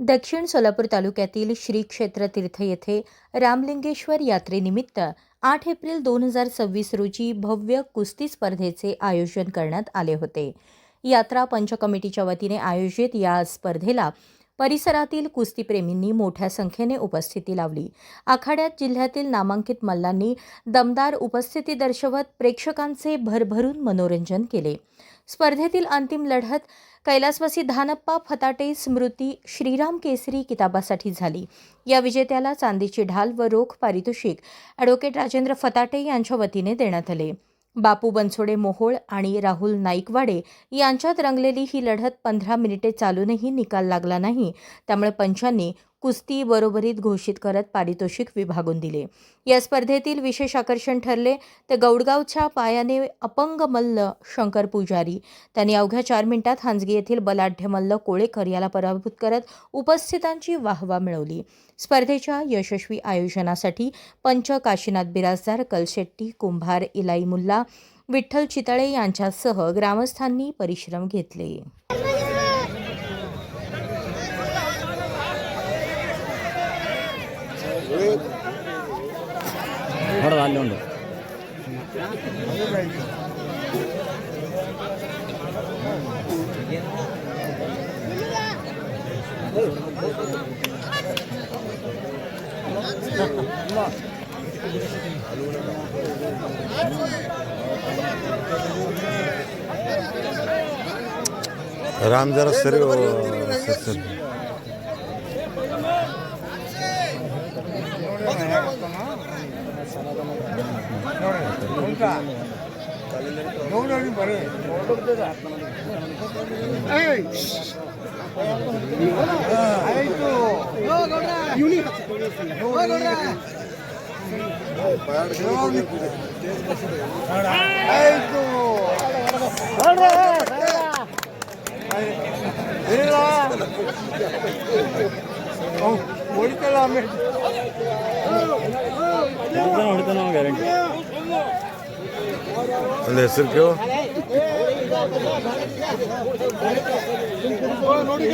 दक्षिण सोलापूर तालुक्यातील श्री क्षेत्र तीर्थ येथे रामलिंगेश्वर यात्रेनिमित्त 8 एप्रिल 2026 रोजी भव्य कुस्ती स्पर्धेचे आयोजन करण्यात आले होते. यात्रा पंच कमिटीच्या वतीने आयोजित या स्पर्धेला परिसरातील कुस्तीप्रेमींनी मोठ्या संख्येने उपस्थिती लावली. आखाड्यात जिल्ह्यातील नामांकित मल्लांनी दमदार उपस्थिती दर्शवत प्रेक्षकांचे भरभरून मनोरंजन केले. स्पर्धेतील अंतिम लढत कैलासवासी धानप्पा फताटे स्मृती श्रीराम केसरी किताबासाठी झाली. या विजेत्याला चांदीची ढाल व रोख पारितोषिक ॲडव्होकेट राजेंद्र फताटे यांच्या वतीने देण्यात आले. बापू बनसोडे मोहोळ आणि राहुल नाईकवाडे यांच्यात रंगलेली ही लढत 15 मिनिटे चालूनही निकाल लागला नाही. त्यामुळे पंचांनी कुस्ती बरोबरीत घोषित करत पारितोषिक विभागून दिले. या स्पर्धेतील विशेष आकर्षण ठरले ते गौडगावच्या पायाने अपंग मल्ल शंकर पुजारी. त्यांनी अवघ्या 4 मिनिटात हांजगी येथील बलाढ्य मल्ल कोळेकर याला पराभूत करत उपस्थितांची वाहवा मिळवली. स्पर्धेच्या यशस्वी आयोजनासाठी पंच काशीनाथ बिराजदार, कलशेट्टी, कुंभार, इलाई मुल्ला, विठ्ठल चितळे यांच्यासह ग्रामस्थांनी परिश्रम घेतले. राम जरा सर ಹೆಸರು ಕೇಳು ನೋಡಿ